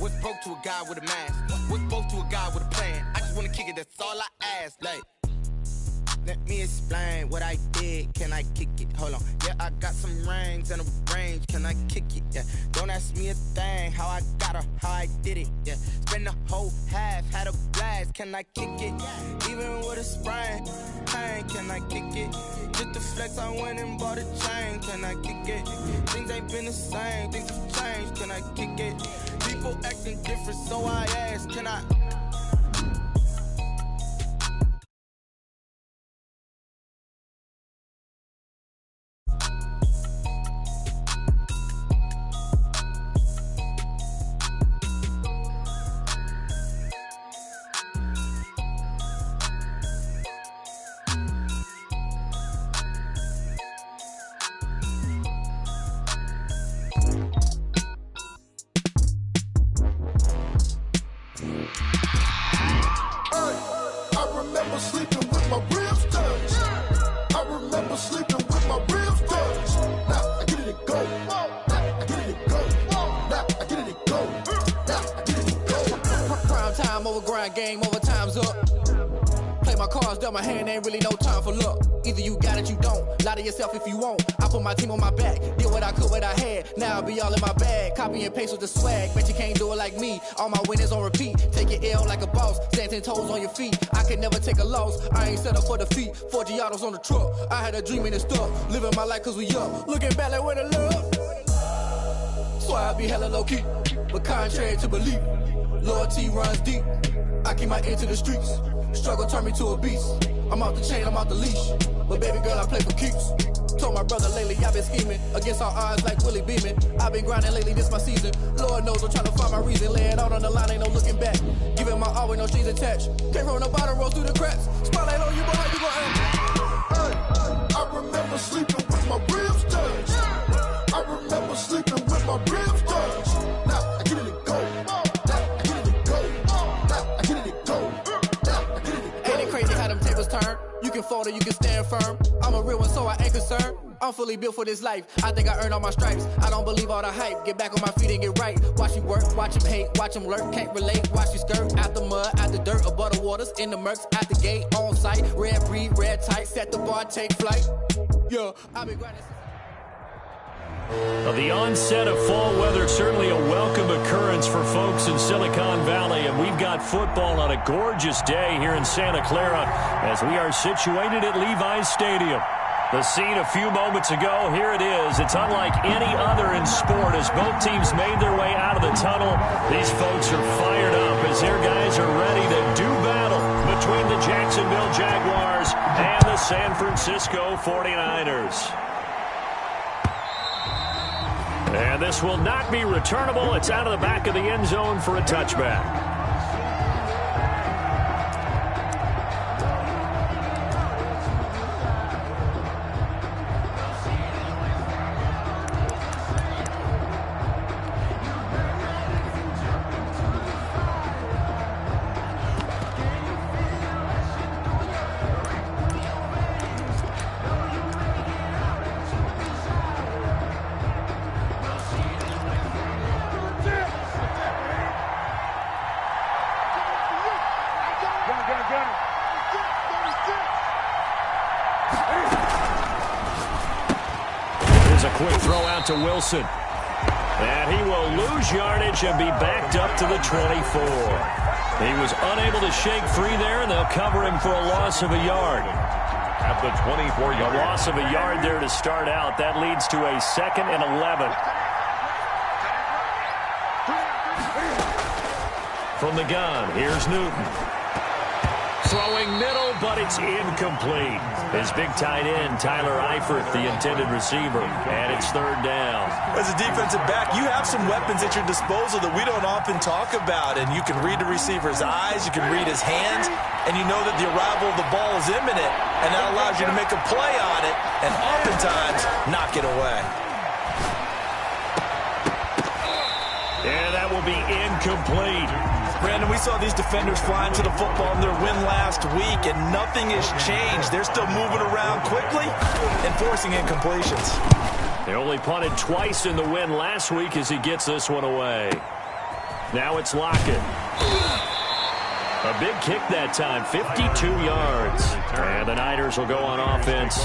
What's broke to a guy with a mask? What's broke to a guy with a plan? I just wanna kick it, that's all I ask. Like, let me explain what I did. Can I kick it? Hold on. Yeah, I got some rings and a range. Can I kick it? Yeah. Don't ask me a thing. How I got her, how I did it. Yeah. Spend the whole half, had a blast. Can I kick it? Even with a sprain, pain. Can I kick it? Just to flex, I went and bought a chain. Can I kick it? Things ain't been the same. Things have changed. Can I kick it? People acting different, so I ask. Can I? Game over, time's up. Play my cards, dealt my hand, ain't really no time for luck. Either you got it, you don't. Lie to yourself if you won't. I put my team on my back, did what I could, what I had. Now I'll be all in my bag. Copy and paste with the swag. Bet you can't do it like me. All my winners on repeat. Take your L like a boss. Stand 10 toes on your feet. I can never take a loss. I ain't set up for defeat. 4 Giottos on the truck. I had a dream and it's stuck. Living my life cause we up. Looking back like where the love. So I be hella low key. But contrary to belief, loyalty runs deep. I keep my ear to the streets. Struggle turned me to a beast. I'm off the chain, I'm off the leash. But baby girl, I play for keeps. Told my brother lately, I've been scheming. Against all odds like Willie Beeman. I've been grinding lately, this my season. Lord knows I'm trying to find my reason. Lay it out on the line, ain't no looking back. Giving my all with no strings attached. Came from the bottom, roll through the cracks. Spotlight on you, boy, how you gon' act? I remember sleeping with my ribs touched. I remember sleeping with my ribs touched. Now I get it and go. You can fold or you can stand firm. I'm a real one, so I ain't concerned. I'm fully built for this life. I think I earned all my stripes. I don't believe all the hype. Get back on my feet and get right. Watch you work, watch him hate, watch him lurk. Can't relate, watch you skirt. Out the mud, out the dirt, above the waters, in the murks, at the gate, on site. Red breed, red tight, set the bar, take flight. Yeah, I've been grinding. Well, the onset of fall weather, certainly a welcome occurrence for folks in Silicon Valley, and we've got football on a gorgeous day here in Santa Clara as we are situated at Levi's Stadium. The scene a few moments ago, here it is. It's unlike any other in sport as both teams made their way out of the tunnel. These folks are fired up as their guys are ready to do battle between the Jacksonville Jaguars and the San Francisco 49ers. And this will not be returnable. It's out of the back of the end zone for a touchback. To Wilson. And he will lose yardage and be backed up to the 24. He was unable to shake free there, and they'll cover him for a loss of a yard. At the 24-yard. A loss of a yard there to start out. That leads to a 2nd and 11. From the gun, here's Newton. Throwing middle, but it's incomplete. His big tight end, Tyler Eifert, the intended receiver, and it's 3rd down. As a defensive back, you have some weapons at your disposal that we don't often talk about, and you can read the receiver's eyes, you can read his hands, and you know that the arrival of the ball is imminent, and that allows you to make a play on it, and oftentimes knock it away. And that will be incomplete. Brandon, we saw these defenders flying to the football in their win last week, and nothing has changed. They're still moving around quickly and forcing incompletions. They only punted twice in the win last week as he gets this one away. Now it's Lockett. A big kick that time, 52 yards. And the Niners will go on offense,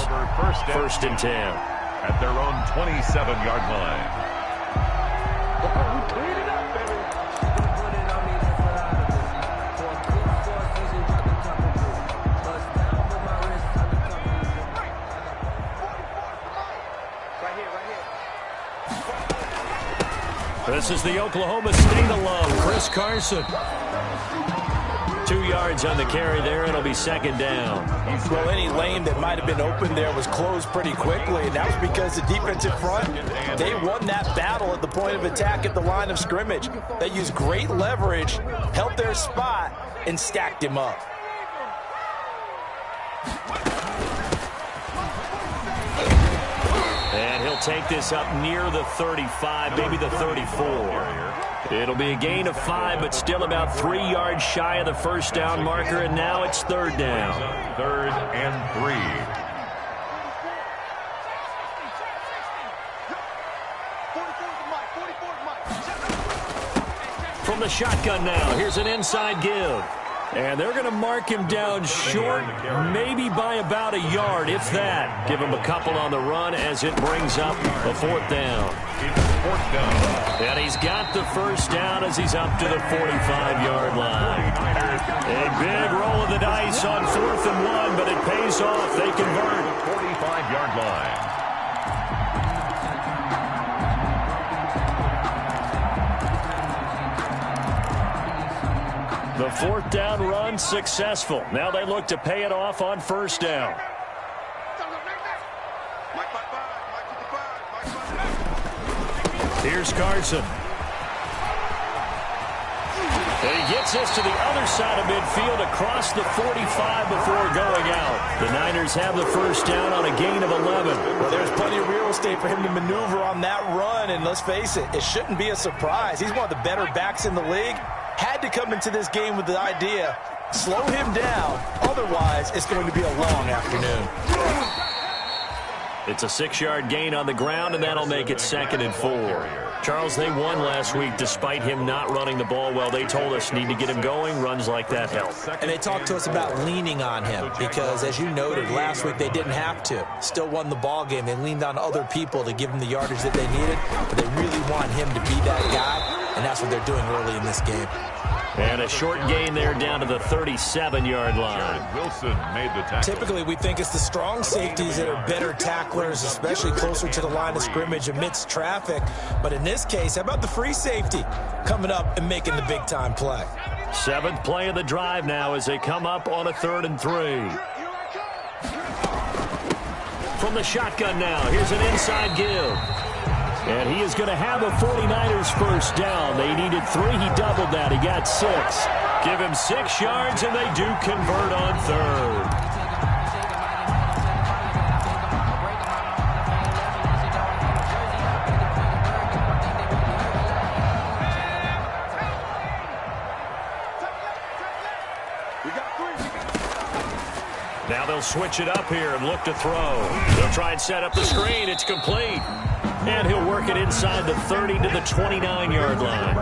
first and 10. At their own 27-yard line. This is the Oklahoma State alum, Chris Carson. 2 yards on the carry there. It'll be second down. Well, any lane that might have been open there was closed pretty quickly, and that was because the defensive front, they won that battle at the point of attack at the line of scrimmage. They used great leverage, held their spot, and stacked him up. And he'll take this up near the 35, maybe the 34. It'll be a gain of 5, but still about 3 yards shy of the first down marker, and now it's third down. 3rd and 3. From the shotgun now, here's an inside give. And they're going to mark him down short, maybe by about a yard, if that. Give him a couple on the run as it brings up a fourth down. It's fourth down. And he's got the first down as he's up to the 45-yard line. A big roll of the dice on 4th and 1, but it pays off. They convert. 45-yard line. The fourth down run successful. Now they look to pay it off on first down. Here's Carson. And he gets us to the other side of midfield across the 45 before going out. The Niners have the first down on a gain of 11. Well, there's plenty of real estate for him to maneuver on that run, and let's face it, it shouldn't be a surprise. He's one of the better backs in the league. Had to come into this game with the idea, slow him down, otherwise it's going to be a long afternoon. It's a 6-yard gain on the ground, and that'll make it 2nd and 4. Charles, they won last week despite him not running the ball well. They told us need to get him going. Runs like that help. And they talked to us about leaning on him because, as you noted, last week they didn't have to. Still won the ball game. They leaned on other people to give them the yardage that they needed, but they really want him to be that guy, and that's what they're doing early in this game. And a short gain there down to the 37-yard line. Wilson made the tackle. Typically, we think it's the strong safeties that are better tacklers, especially closer to the line of scrimmage amidst traffic. But in this case, how about the free safety coming up and making the big-time play? 7th play of the drive now as they come up on a 3rd and 3. From the shotgun now, here's an inside give. And he is going to have a 49ers first down. They needed 3. He doubled that. He got 6. Give him 6 yards, and they do convert on 3rd. Now they'll switch it up here and look to throw. They'll try and set up the screen. It's complete. And he'll work it inside the 30 to the 29-yard line.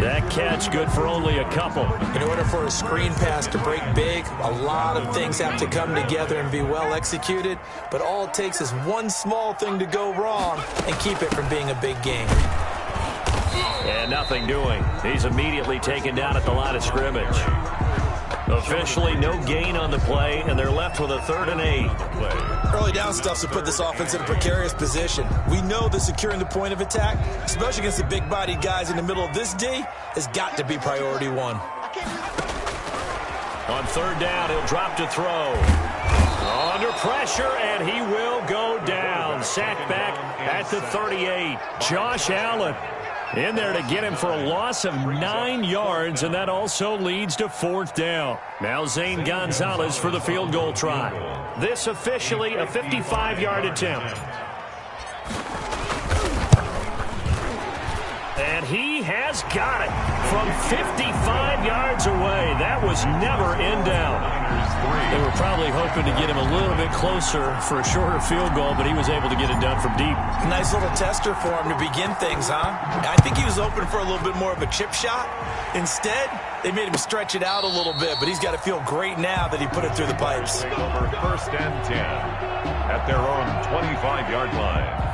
That catch good for only a couple. In order for a screen pass to break big, a lot of things have to come together and be well executed. But all it takes is one small thing to go wrong and keep it from being a big game. And nothing doing. He's immediately taken down at the line of scrimmage. Officially no gain on the play, and they're left with a 3rd and 8. Early down stuff to put this offense in a precarious position. We know that securing the point of attack, especially against the big-bodied guys in the middle of this D, has got to be priority 1. On 3rd down, he'll drop to throw. Under pressure, and he will go down. Sacked back at the 38. Josh Allen in there to get him for a loss of 9 yards, and that also leads to 4th down. Now Zane Gonzalez for the field goal try. This officially a 55-yard attempt. And he has got it from 55 5 yards away. That was never in doubt. They were probably hoping to get him a little bit closer for a shorter field goal, but he was able to get it done from deep. Nice little tester for him to begin things, huh? I think he was hoping for a little bit more of a chip shot. Instead, they made him stretch it out a little bit, but he's got to feel great now that he put it through the pipes. Take over 1st and 10 at their own 25-yard line.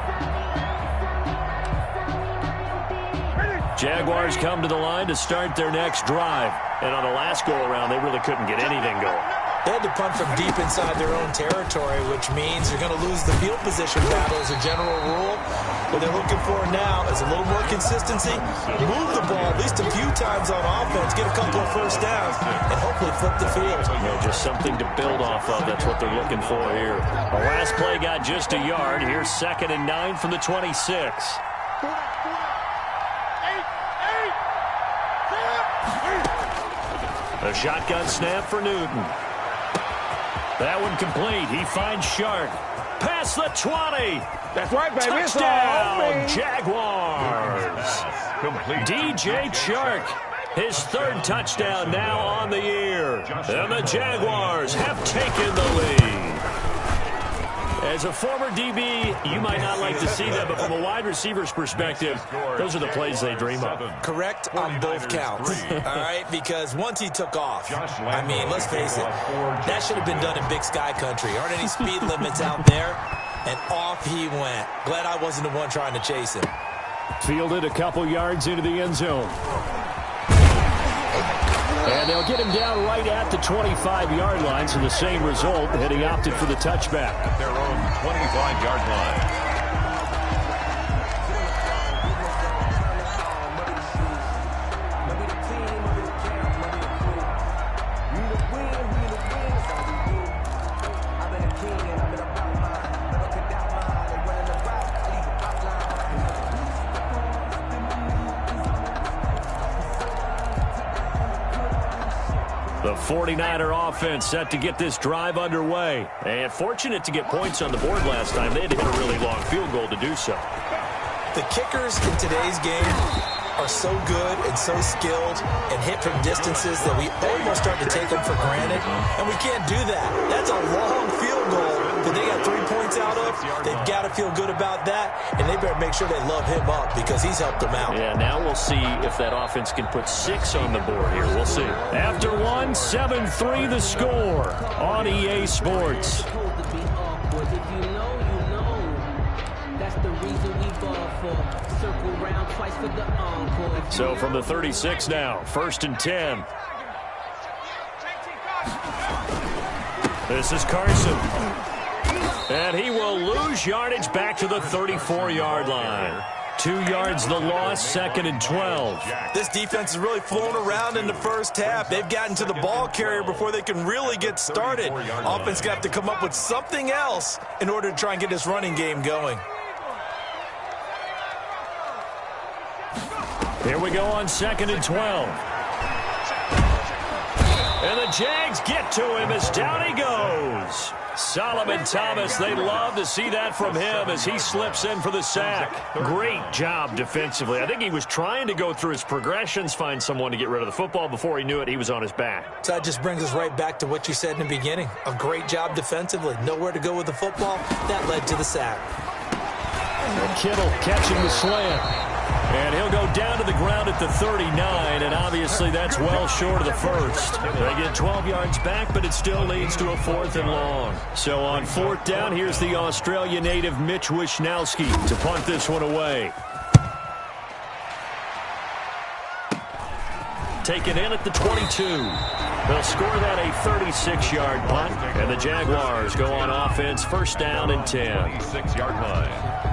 Jaguars come to the line to start their next drive. And on the last go-around, they really couldn't get anything going. They had to punt from deep inside their own territory, which means you're going to lose the field position battle as a general rule. What they're looking for now is a little more consistency, move the ball at least a few times on offense, get a couple of first downs, and hopefully flip the field. Just something to build off of. That's what they're looking for here. The last play got just a yard. Here's 2nd and 9 from the 26. A shotgun snap for Newton. That one complete. He finds Shark. Past the 20. That's right, baby. Touchdown, Jaguars. Complete. DJ Chark, his 3rd touchdown now on the year. And the Jaguars have taken the lead. As a former DB, you might not like to see that, but from a wide receiver's perspective, those are the plays they dream of. Correct on both counts, all right? Because once he took off, I mean, let's face it, that should have been done in Big Sky country. Aren't any speed limits out there? And off he went. Glad I wasn't the one trying to chase him. Fielded a couple yards into the end zone. And they'll get him down right at the 25-yard line, so the same result, and he opted for the touchback. At their own 25-yard line. The 49er offense set to get this drive underway. And fortunate to get points on the board last time. They had to hit a really long field goal to do so. The kickers in today's game are so good and so skilled and hit from distances that we almost start to take them for granted. And we can't do that. That's a long field goal that they got 3 points out of. They've got to feel good about that, and they better make sure they love him up because he's helped them out. Yeah, now we'll see if that offense can put 6 on the board here. We'll see. After 1, 7-3 the score on EA Sports. So from the 36 now, 1st and 10. This is Carson. And he will lose yardage back to the 34-yard line. 2 yards the loss, 2nd and 12. This defense is really flown around in the first half. They've gotten to the ball carrier before they can really get started. Offense got to come up with something else in order to try and get this running game going. Here we go on 2nd and 12. And the Jags get to him as down he goes. Solomon Thomas, they love to see that from him as he slips in for the sack. Great job defensively. I think he was trying to go through his progressions, find someone to get rid of the football. Before he knew it, he was on his back. So that just brings us right back to what you said in the beginning. A great job defensively. Nowhere to go with the football. That led to the sack. And Kittle catching the slant. And he'll go down to the ground at the 39, and obviously that's well short of the first. They get 12 yards back, but it still leads to a 4th and long. So on 4th down, here's the Australia native Mitch Wishnowski to punt this one away. Taken in at the 22. They'll score that a 36-yard punt, and the Jaguars go on offense, 1st down and 10. 26-yard line.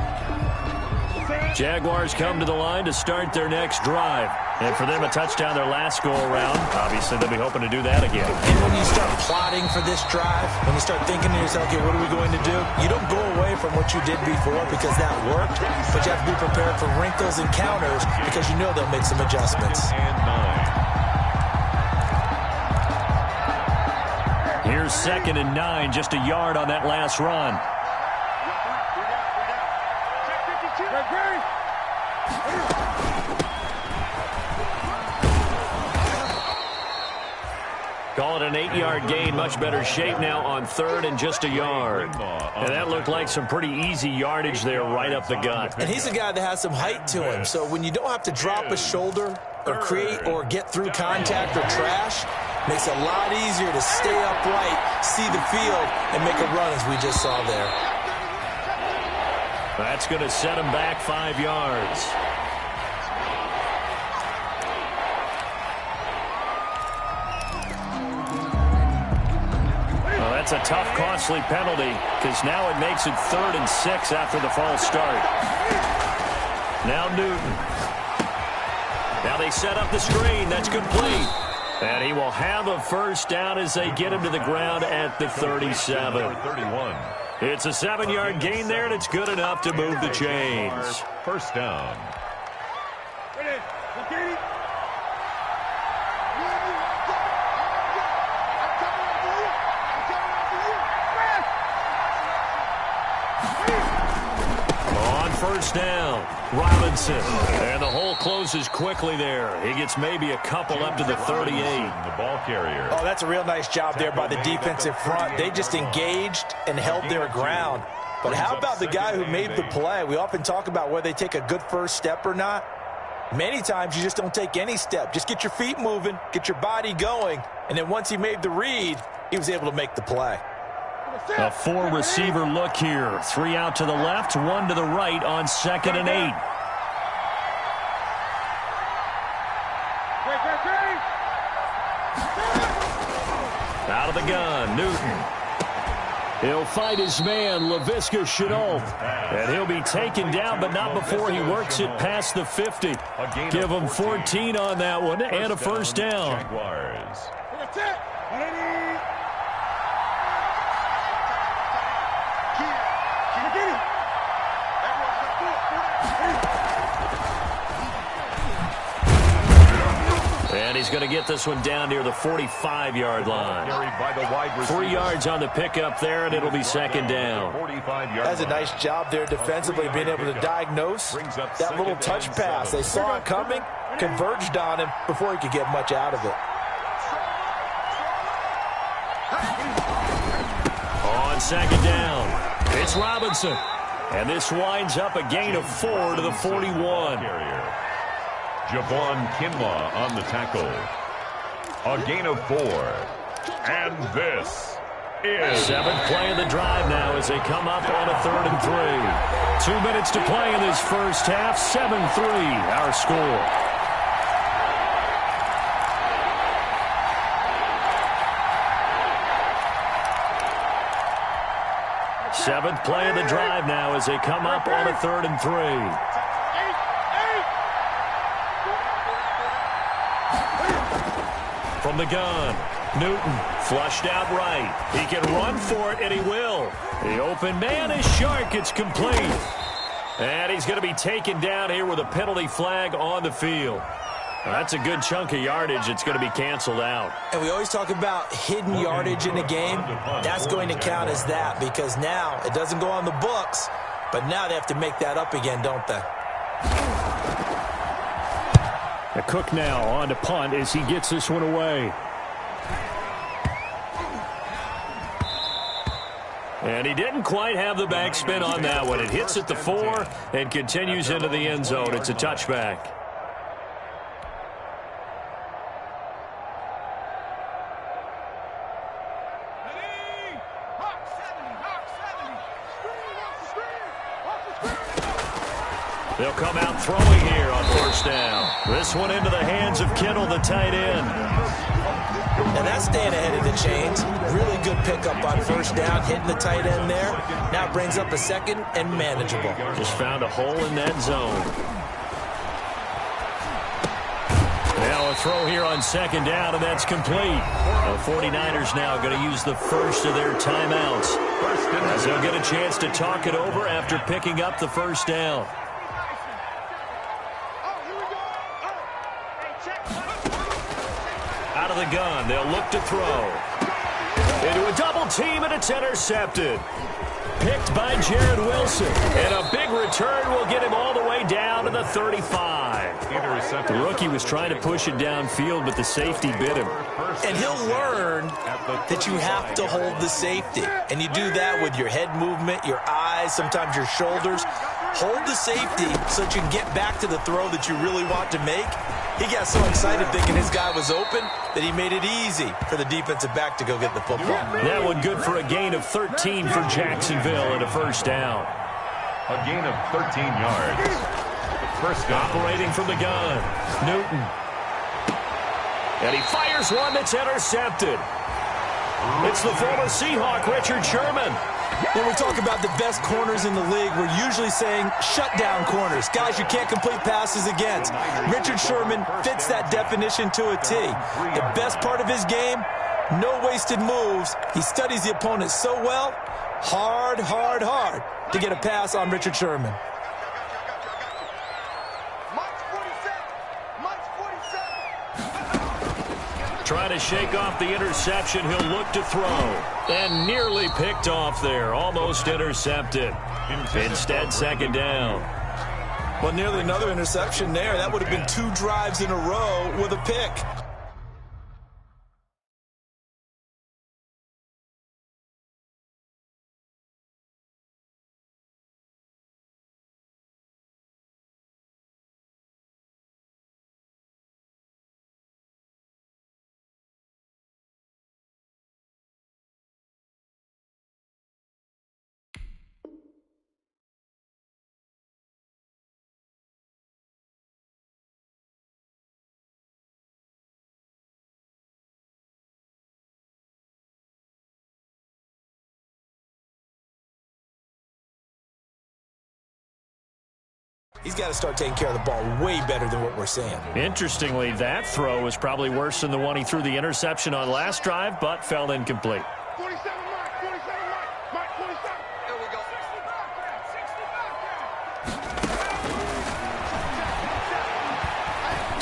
Jaguars come to the line to start their next drive. And for them, a touchdown their last go-around. Obviously, they'll be hoping to do that again. And when you start plotting for this drive, when you start thinking to yourself, okay, what are we going to do? You don't go away from what you did before because that worked, but you have to be prepared for wrinkles and counters because you know they'll make some adjustments. Here's 2nd and 9, just a yard on that last run. Call it an 8-yard gain. Much better shape now on third and just a yard. And that looked like some pretty easy yardage there right up the gut. And he's a guy that has some height to him. So when you don't have to drop a shoulder or create or get through contact or trash, makes it a lot easier to stay upright, see the field, and make a run as we just saw there. That's going to set him back 5 yards. Well, that's a tough, costly penalty because now it makes it 3rd and 6 after the false start. Now Newton. Now they set up the screen. That's complete. And he will have a first down as they get him to the ground at the 37. 31. It's a 7-yard gain there, and it's good enough to move the chains. First down. On first down, Robinson. And the hole closes quickly there. He gets maybe a couple up to the 38. The ball carrier. Oh, that's a real nice job there by the defensive front. They just engaged and held their ground. But how about the guy who made the play? We often talk about whether they take a good first step or not. Many times you just don't take any step. Just get your feet moving, get your body going, and then once he made the read, he was able to make the play. A 4-receiver look here. 3 out to the left, 1 to the right on 2nd and 8. Out of the gun, Newton. He'll fight his man, Laviska Shenault. And he'll be taken down, but not before he works it past the 50. Give him 14 on that one and a first down. And he's going to get this one down near the 45-yard line. 3 yards on the pickup there, and it'll be 2nd down. That's a nice job there defensively, being able to diagnose that little touch pass. They saw it coming, converged on him before he could get much out of it. On 2nd down, it's Robinson. And this winds up a gain of 4 to the 41. Javon Kinlaw on the tackle. A gain of 4. And this is 7th play of the drive now as they come up on a 3rd and 3. 2 minutes to play in this first half. 7-3 our score. Seventh play of the drive now as they come up on a 3rd and 3. From the gun, Newton flushed out right. He can run for it, and he will. The open man is Shark. It's complete. And he's going to be taken down here with a penalty flag on the field. Well, that's a good chunk of yardage. It's going to be canceled out. And we always talk about hidden yardage in a game. That's going to count as that because now it doesn't go on the books, but now they have to make that up again, don't they? Cook now on to punt as he gets this one away. And he didn't quite have the backspin on that one. It hits at the 4 and continues into the end zone. It's a touchback. They'll come out throwing here on first down. This one into the hands of Kittle, the tight end. And that's staying ahead of the chains. Really good pickup on first down, hitting the tight end there. Now it brings up a 2nd and manageable. Just found a hole in that zone. Now a throw here on 2nd down, and that's complete. The 49ers now going to use the first of their timeouts, as they'll get a chance to talk it over after picking up the first down. Out of the gun, they'll look to throw. Into a double team, and it's intercepted. Picked by Jared Wilson. And a big return will get him all the way down to the 35. The rookie was trying to push it downfield, but the safety bit him. And he'll learn that you have to hold the safety. And you do that with your head movement, your eyes, sometimes your shoulders. Hold the safety so that you can get back to the throw that you really want to make. He got so excited thinking his guy was open that he made it easy for the defensive back to go get the football. That one good for a gain of 13 for Jacksonville and a first down. A gain of 13 yards. First down. Operating from the gun, Newton. And he fires one that's intercepted. It's the former Seahawk, Richard Sherman. When we talk about the best corners in the league, we're usually saying shutdown corners, guys you can't complete passes against. Richard Sherman fits that definition to a T. The best part of his game, no wasted moves. He studies the opponent so well, hard to get a pass on Richard Sherman. Trying to shake off the interception. He'll look to throw. And nearly picked off there. Almost intercepted. Instead, second down. Well, nearly another interception there. That would have been 2 drives in a row with a pick. He's got to start taking care of the ball way better than what we're seeing. Interestingly, that throw was probably worse than the one he threw the interception on last drive, but fell incomplete. 47, Mike, 47. There we go.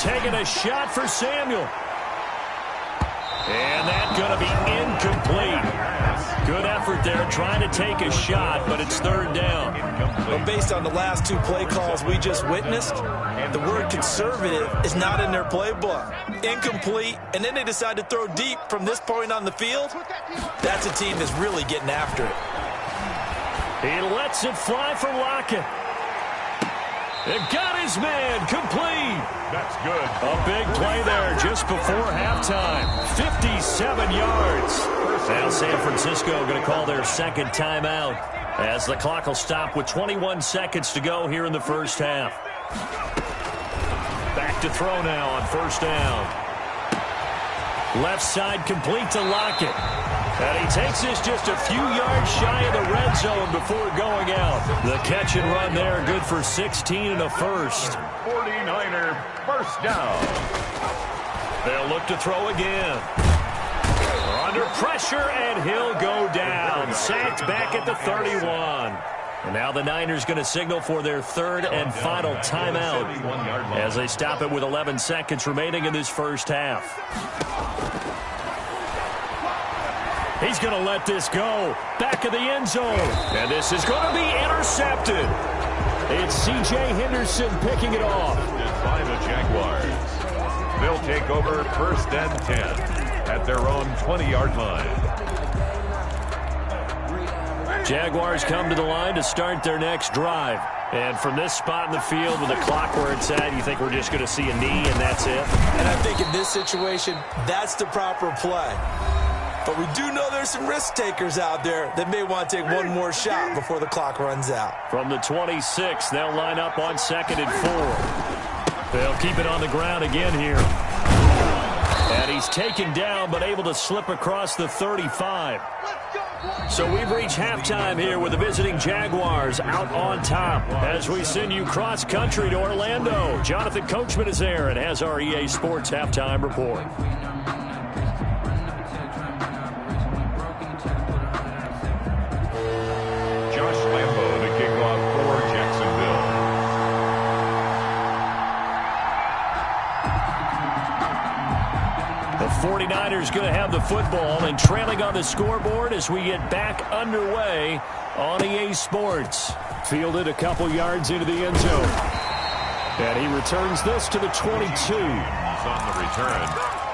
65. Taking a shot for Samuel. And that's going to be incomplete. Good effort there, trying to take a shot, but it's third down. But based on the last 2 play calls we just witnessed, the word conservative is not in their playbook. Incomplete, and then they decide to throw deep from this point on the field. That's a team that's really getting after it. He lets it fly for Lockett. It got his man complete. That's good. A big play there just before halftime. 57 yards. Now San Francisco going to call their second timeout as the clock will stop with 21 seconds to go here in the first half. Back to throw now on first down. Left side complete to Lockett. And he takes this just a few yards shy of the red zone before going out. The catch and run there, good for 16 and a first. 49er first down. They'll look to throw again. Under pressure, and he'll go down. Sacked back at the 31. And now the Niners going to signal for their third and final timeout as they stop it with 11 seconds remaining in this first half. He's going to let this go. Back of the end zone. And this is going to be intercepted. It's C.J. Henderson picking it off. By the Jaguars. They'll take over first and 10 at their own 20-yard line. Jaguars come to the line to start their next drive. And from this spot in the field with the clock where it's at, you think we're just going to see a knee and that's it? And I think in this situation, that's the proper play. But we do know there's some risk takers out there that may want to take one more shot before the clock runs out. From the 26, they'll line up on 2nd and 4. They'll keep it on the ground again here. And he's taken down but able to slip across the 35. So we've reached halftime here with the visiting Jaguars out on top. As we send you cross-country to Orlando, Jonathan Coachman is there and has our EA Sports halftime report. The 49ers going to have the football and trailing on the scoreboard as we get back underway on EA Sports. Fielded a couple yards into the end zone. And he returns this to the 22. On the return,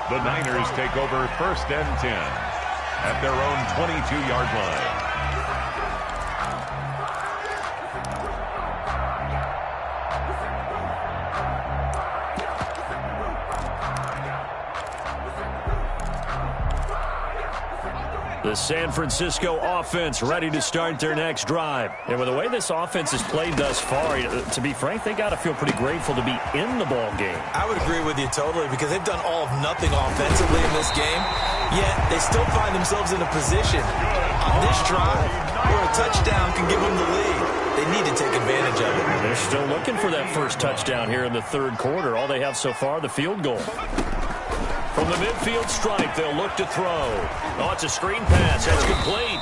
the Niners take over 1st and 10 at their own 22-yard line. The San Francisco offense ready to start their next drive. And with the way this offense has played thus far, to be frank, they got to feel pretty grateful to be in the ball game. I would agree with you totally because they've done all of nothing offensively in this game, yet they still find themselves in a position on this drive where a touchdown can give them the lead. They need to take advantage of it. They're still looking for that first touchdown here in the third quarter. All they have so far, the field goal. From the midfield stripe, they'll look to throw. Oh, it's a screen pass. That's complete.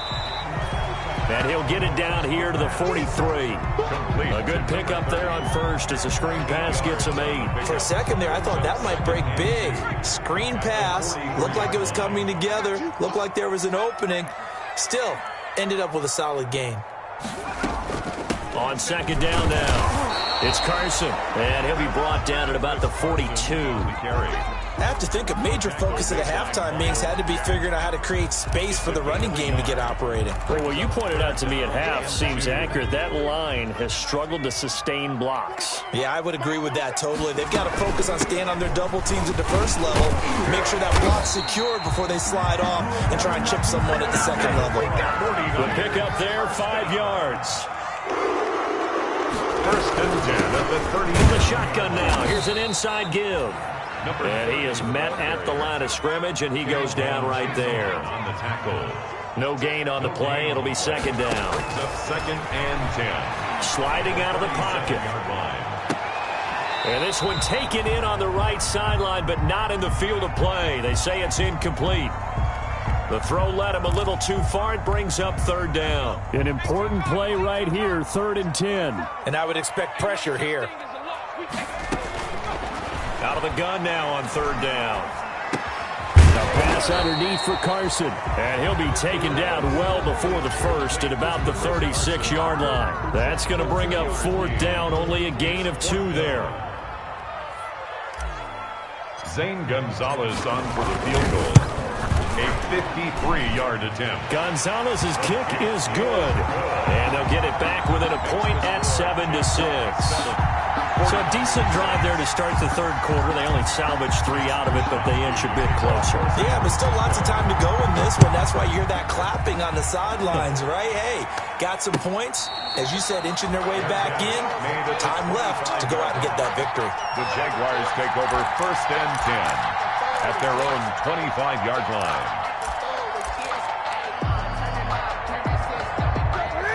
And he'll get it down here to the 43. Complete. A good pickup there on first as the screen pass gets him 8. For a second there, I thought that might break big. Screen pass. Looked like it was coming together. Looked like there was an opening. Still, ended up with a solid gain. On second down now, it's Carson. And he'll be brought down at about the 42. I have to think a major focus of the halftime meetings had to be figuring out how to create space for the running game to get operating. Well, what you pointed out to me at half seems accurate. That line has struggled to sustain blocks. Yeah, I would agree with that totally. They've got to focus on staying on their double teams at the first level, make sure that block's secured before they slide off and try and chip someone at the second level. The pickup there, 5 yards. 1st and 10 at the 30. The shotgun now. Here's an inside give. And he is met at the line of scrimmage, and he goes down right there. On the tackle. No gain on the play. It'll be second down. 2nd and 10. Sliding out of the pocket. And this one taken in on the right sideline, but not in the field of play. They say it's incomplete. The throw led him a little too far. It brings up third down. An important play right here, 3rd and 10. And I would expect pressure here. Out of the gun now on third down. A pass underneath for Carson. And he'll be taken down well before the first at about the 36-yard line. That's going to bring up 4th down. Only a gain of 2 there. Zane Gonzalez on for the field goal. A 53-yard attempt. Gonzalez's kick is good. And they'll get it back within a point at 7-6. So a decent drive there to start the third quarter. They only salvaged 3 out of it, but they inch a bit closer. Yeah, but still lots of time to go in this one. That's why you hear that clapping on the sidelines, right? Hey, got some points. As you said, inching their way back in. Time left to go out and get that victory. The Jaguars take over 1st and 10 at their own 25-yard line.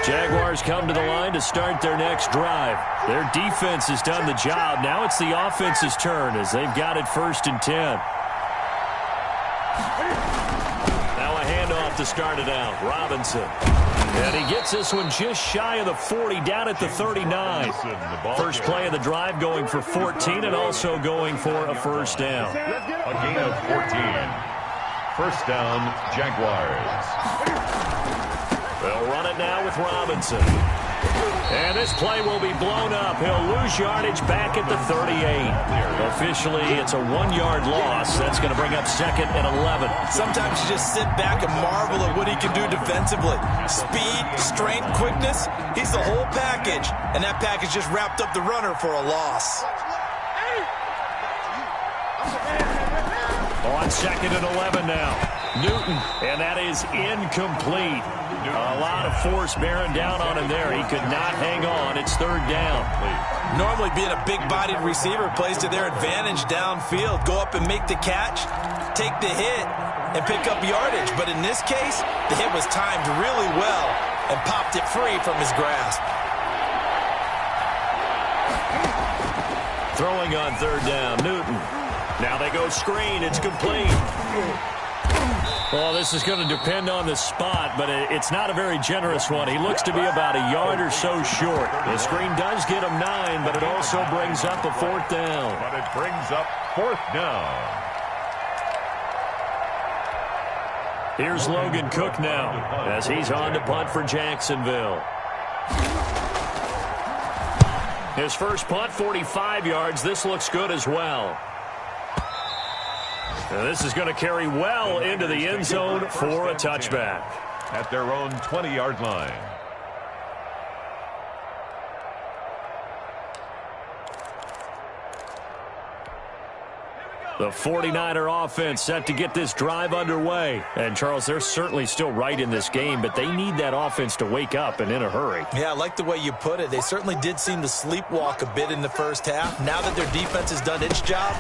Jaguars come to the line to start their next drive. Their defense has done the job. Now it's the offense's turn as they've got it 1st and 10. Now a handoff to start it out. Robinson. And he gets this one just shy of the 40, down at the 39. First play of the drive going for 14 and also going for a first down. A gain of 14. First down, Jaguars. They'll run it now with Robinson. And this play will be blown up. He'll lose yardage back at the 38. Officially, it's a 1-yard loss. That's going to bring up 2nd and 11. Sometimes you just sit back and marvel at what he can do defensively. Speed, strength, quickness. He's the whole package. And that package just wrapped up the runner for a loss. On 2nd and 11 now. Newton, and that is incomplete. A lot of force bearing down on him there. He could not hang on. It's 3rd down. Normally being a big-bodied receiver plays to their advantage downfield. Go up and make the catch, take the hit, and pick up yardage. But in this case, the hit was timed really well and popped it free from his grasp. Throwing on 3rd down, Newton. Now they go screen. It's complete. Well, this is going to depend on the spot, but it's not a very generous one. He looks to be about a yard or so short. The screen does get him 9, but it also brings up a 4th down. But it brings up 4th down. Here's Logan Cook now as he's on to punt for Jacksonville. His first punt, 45 yards. This looks good as well. And this is going to carry well into the end zone for a touchback. At their own 20-yard line. The 49er offense set to get this drive underway. And, Charles, they're certainly still right in this game, but they need that offense to wake up and in a hurry. Yeah, I like the way you put it. They certainly did seem to sleepwalk a bit in the first half. Now that their defense has done its job,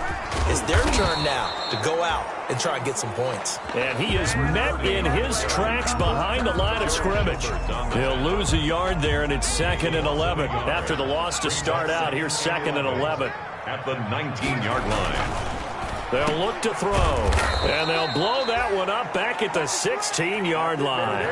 it's their turn now to go out and try and get some points. And he is met in his tracks behind the line of scrimmage. He'll lose a yard there, and it's 2nd and 11. After the loss to start out, here's 2nd and 11. At the 19-yard line. They'll look to throw, and they'll blow that one up back at the 16-yard line.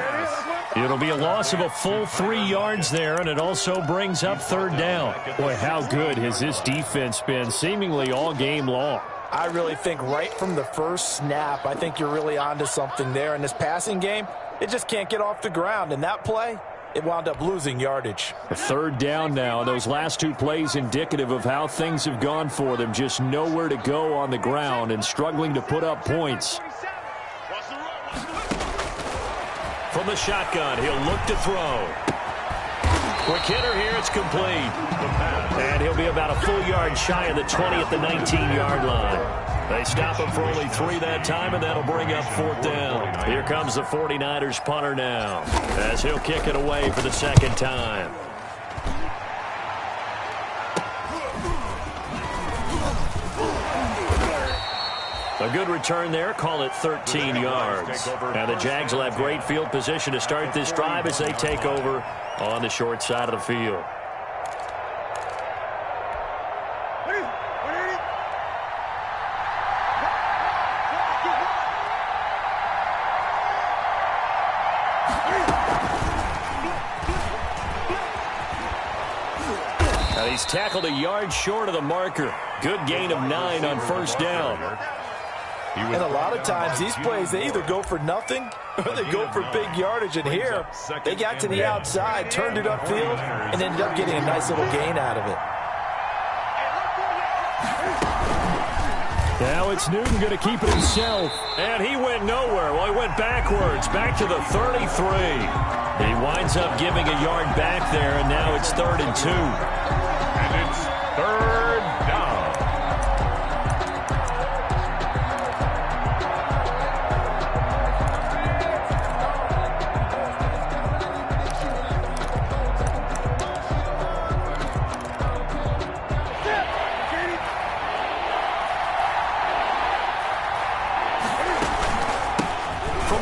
It'll be a loss of a full 3 yards there, and it also brings up 3rd down. Boy, how good has this defense been seemingly all game long? I really think right from the first snap, I think you're really onto something there. In this passing game, it just can't get off the ground. And that play, it wound up losing yardage. 3rd down now. Those last 2 plays indicative of how things have gone for them. Just nowhere to go on the ground and struggling to put up points. From the shotgun, he'll look to throw. Quick hitter here, it's complete. And he'll be about a full yard shy of the 20 at the 19-yard line. They stop him for only 3 that time, and that'll bring up 4th down. Here comes the 49ers punter now, as he'll kick it away for the 2nd time. A good return there, call it 13 yards. Now the Jags will have great field position to start this drive as they take over on the short side of the field. Now he's tackled a yard short of the marker. Good gain of 9 on 1st down. And a lot of times these plays, they either go for nothing or they go for big yardage. And here, they got to the outside, turned it upfield, and ended up getting a nice little gain out of it. Now it's Newton going to keep it himself. And he went nowhere. Well, he went backwards, back to the 33. He winds up giving a yard back there, and now it's 3rd and 2. And it's 3rd down.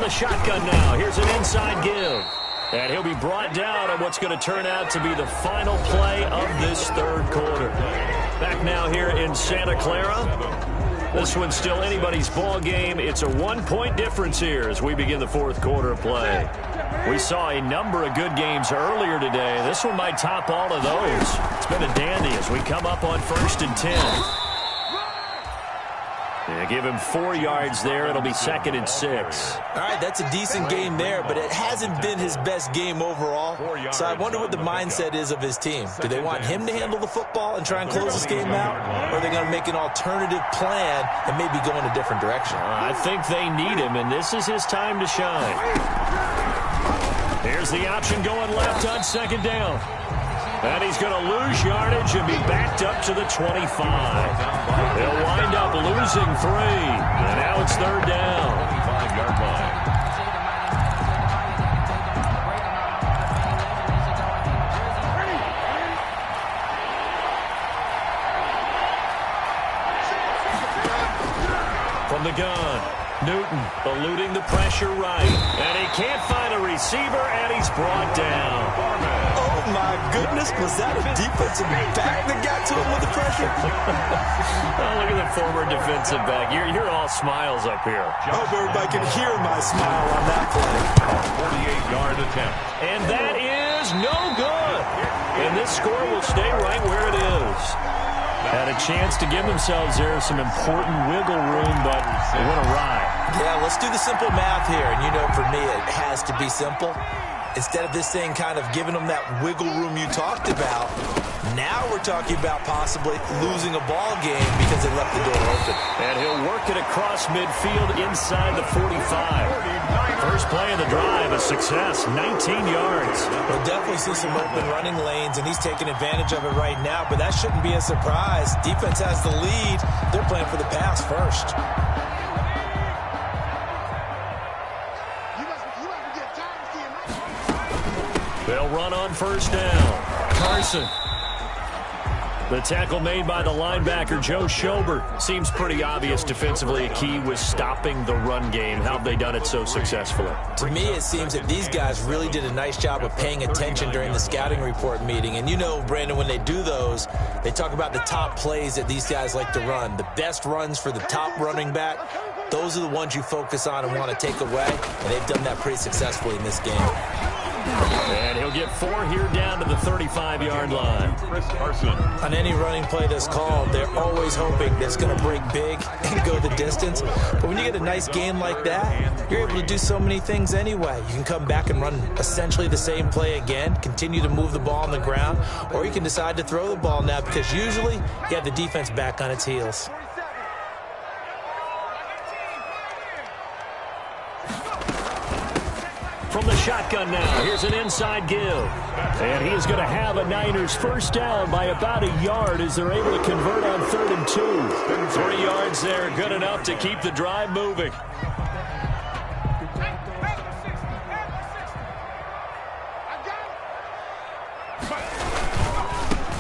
Shotgun now. Here's an inside give. And he'll be brought down on what's going to turn out to be the final play of this 3rd quarter. Back now here in Santa Clara. This one's still anybody's ball game. It's a 1-point difference here as we begin the 4th quarter play. We saw a number of good games earlier today. This one might top all of those. It's been a dandy as we come up on 1st and 10. Yeah, give him 4 yards there. It'll be 2nd and 6. All right, that's a decent game there, but it hasn't been his best game overall. So I wonder what the mindset is of his team. Do they want him to handle the football and try and close this game out? Or are they going to make an alternative plan and maybe go in a different direction? I think they need him, and this is his time to shine. Here's the option going left on 2nd down. And he's going to lose yardage and be backed up to the 25. He'll wind up losing 3. And now it's 3rd down. 25-yard line. From the gun, Newton eluding the pressure right. And he can't find a receiver, and he's brought down. Oh, my goodness. Was that a defensive back that got to him with the pressure? Oh, look at the former defensive back. You're all smiles up here. I hope everybody can hear my smile on that play. A 48-yard attempt. And that is no good. And this score will stay right where it is. Had a chance to give themselves there some important wiggle room, but it went awry. Yeah, let's do the simple math here. And, you know, for me, it has to be simple. Instead of this thing kind of giving them that wiggle room you talked about, now we're talking about possibly losing a ball game because they left the door open. And he'll work it across midfield inside the 45. First play of the drive, a success, 19 yards. We'll definitely see some open running lanes, and he's taking advantage of it right now, but that shouldn't be a surprise. Defense has the lead. They're playing for the pass first. They'll run on first down. Carson. The tackle made by the linebacker, Joe Schobert. Seems pretty obvious defensively. A key was stopping the run game. How have they done it so successfully? To me, it seems that these guys really did a nice job of paying attention during the scouting report meeting. And you know, Brandon, when they do those, they talk about the top plays that these guys like to run. The best runs for the top running back. Those are the ones you focus on and want to take away. And they've done that pretty successfully in this game. And he'll get 4 here down to the 35-yard line. Chris Carson. On any running play that's called, they're always hoping that it's going to break big and go the distance. But when you get a nice game like that, you're able to do so many things anyway. You can come back and run essentially the same play again, continue to move the ball on the ground, or you can decide to throw the ball now because usually you have the defense back on its heels. From the shotgun now, here's an inside give. And he is going to have a Niners first down by about a yard as they're able to convert on 3rd and 2. 3 yards there, good enough to keep the drive moving.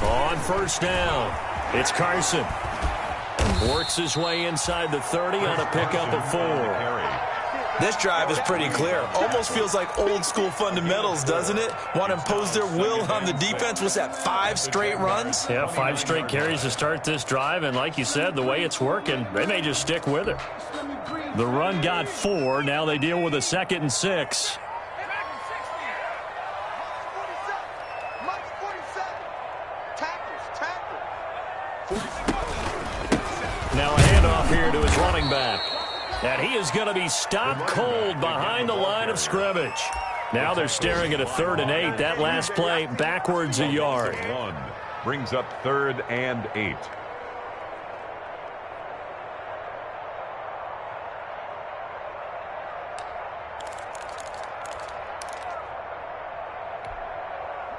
On first down, it's Carson. Works his way inside the 30 on a pickup of 4. This drive is pretty clear. Almost feels like old school fundamentals, doesn't it? Want to impose their will on the defense. What's that, 5 straight runs? Yeah, 5 straight carries to start this drive, and like you said, the way it's working, they may just stick with it. The run got 4. Now they deal with a 2nd and 6. Now a handoff here to his running back. And he is going to be stopped cold behind the line of scrimmage. Now they're staring at a 3rd and 8. That last play backwards a yard. One brings up 3rd and 8.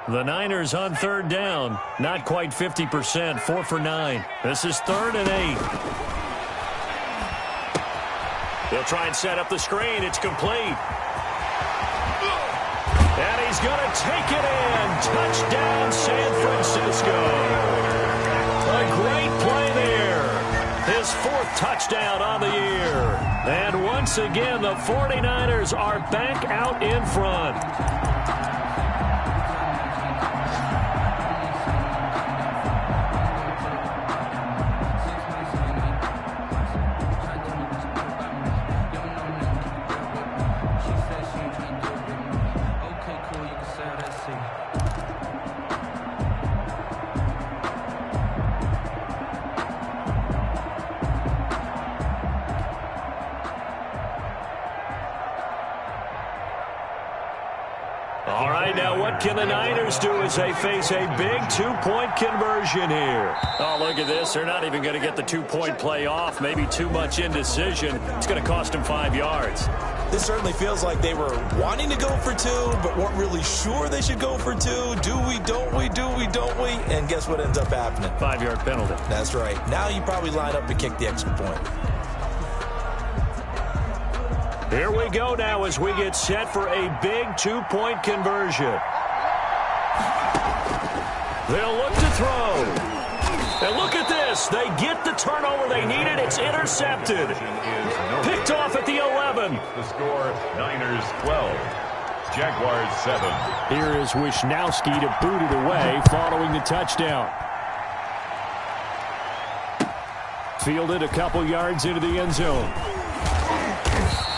The Niners on 3rd down. Not quite 50%. 4 for 9. This is 3rd and 8. They'll try and set up the screen. It's complete. And he's going to take it in. Touchdown, San Francisco. A great play there. His 4th touchdown on the year. And once again, the 49ers are back out in front. All right, now what can the Niners do as they face a big 2-point conversion here? Oh, look at this. They're not even going to get the 2-point play off. Maybe too much indecision. It's going to cost them 5 yards. This certainly feels like they were wanting to go for 2, but weren't really sure they should go for 2. Do we, don't we, do we, don't we? And guess what ends up happening? 5-yard penalty. That's right. Now you probably line up and kick the extra point. Here we go now as we get set for a big 2-point conversion. They'll look to throw. And look at this. They get the turnover they needed. It's intercepted. Picked off at the 11. The score, Niners 12, Jaguars 7. Here is Wisnowski to boot it away following the touchdown. Fielded a couple yards into the end zone.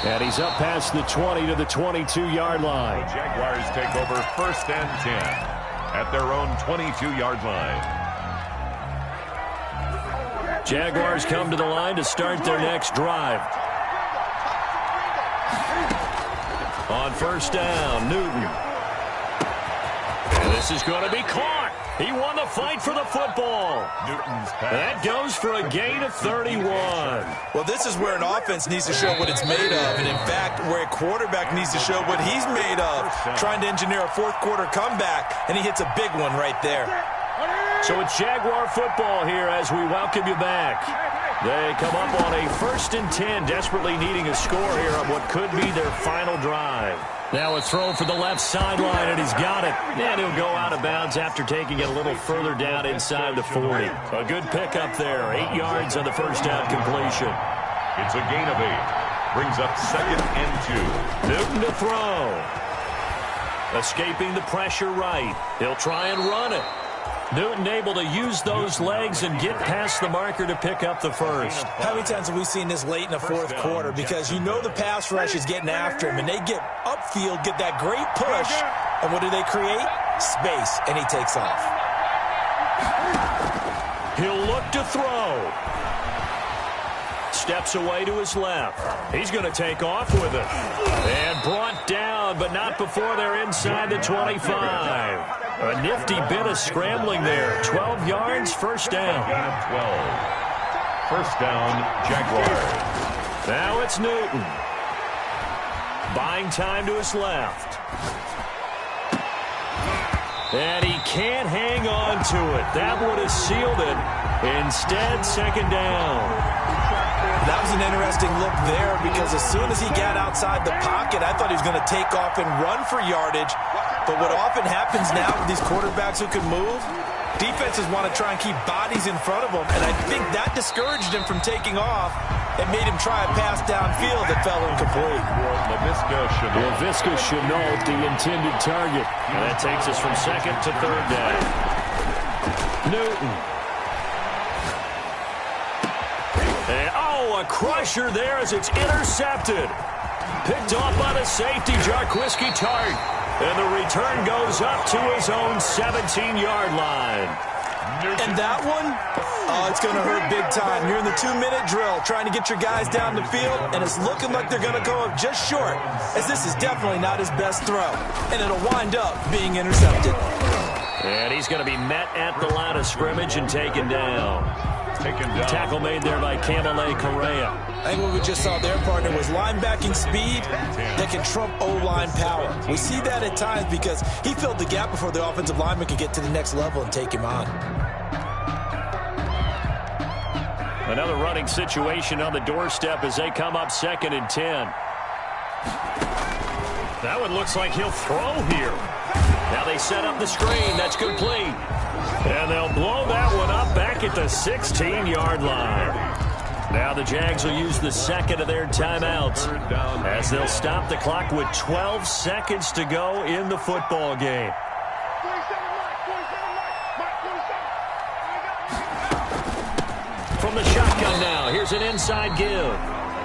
And he's up past the 20 to the 22-yard line. The Jaguars take over 1st and 10 at their own 22-yard line. Jaguars come to the line to start their next drive. On first down, Newton. And this is going to be caught. He won the fight for the football. Newton's pass. That goes for a gain of 31. Well, this is where an offense needs to show what it's made of. And, in fact, where a quarterback needs to show what he's made of. Trying to engineer a fourth-quarter comeback, and he hits a big one right there. So it's Jaguar football here as we welcome you back. They come up on a 1st and 10, desperately needing a score here on what could be their final drive. Now a throw for the left sideline, and he's got it. And he'll go out of bounds after taking it a little further down inside the 40. A good pickup there, 8 yards on the first down completion. It's a gain of 8. Brings up 2nd and 2. Newton to throw. Escaping the pressure right. He'll try and run it. Newton able to use those legs and get past the marker to pick up the first. How many times have we seen this late in the fourth quarter? Because you know the pass rush is getting after him, and they get upfield, get that great push, and what do they create? Space, and he takes off. He'll look to throw. Steps away to his left. He's going to take off with it. And brought down, but not before they're inside the 25. A nifty bit of scrambling there. 12 yards, first down. 12. First down, Jaguars. Now it's Newton. Buying time to his left. And he can't hang on to it. That would have sealed it. Instead, second down. That was an interesting look there because as soon as he got outside the pocket, I thought he was going to take off and run for yardage. But what often happens now with these quarterbacks who can move, defenses want to try and keep bodies in front of them, and I think that discouraged him from taking off and made him try a pass downfield that fell incomplete. Laviska Shenault, the intended target. And that takes us from second to third down. Newton. And, a crusher there as it's intercepted. Picked off by the safety, Jarquiski Tart. And the return goes up to his own 17-yard line. And that one, it's going to hurt big time. You're in the 2-minute drill trying to get your guys down the field, and it's looking like they're going to go up just short, as this is definitely not his best throw. And it'll wind up being intercepted. And he's going to be met at the line of scrimmage and taken down. Tackle made there by Kamale Correa. I think what we just saw there, partner, was linebacking speed that can trump O-line power. We see that at times because he filled the gap before the offensive lineman could get to the next level and take him on. Another running situation on the doorstep as they come up 2nd and 10. That one looks like he'll throw here. Now they set up the screen. That's complete. And they'll blow that one up back at the 16-yard line. Now the Jags will use the second of their timeouts as they'll stop the clock with 12 seconds to go in the football game. From the shotgun now, here's an inside give.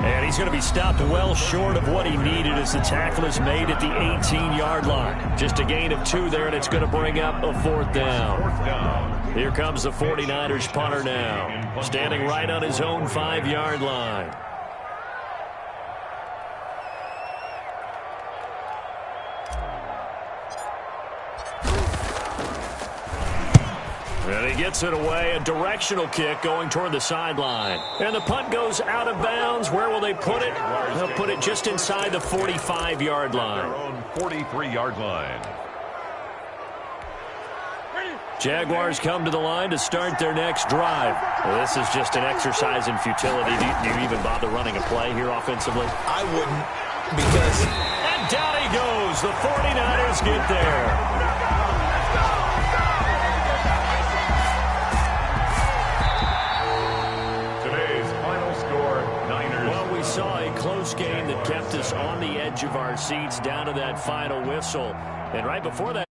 And he's going to be stopped well short of what he needed as the tackle is made at the 18-yard line. Just a gain of 2 there, and it's going to bring up a 4th down. Here comes the 49ers punter now, standing right on his own 5-yard line. And he gets it away, a directional kick going toward the sideline. And the punt goes out of bounds. Where will they put it? They'll put it just inside the 45-yard line. Their own 43-yard line. Jaguars come to the line to start their next drive. Well, this is just an exercise in futility. Do you even bother running a play here offensively? I wouldn't, because... And down he goes. The 49ers get there. Saw a close game that kept us on the edge of our seats down to that final whistle. And right before that,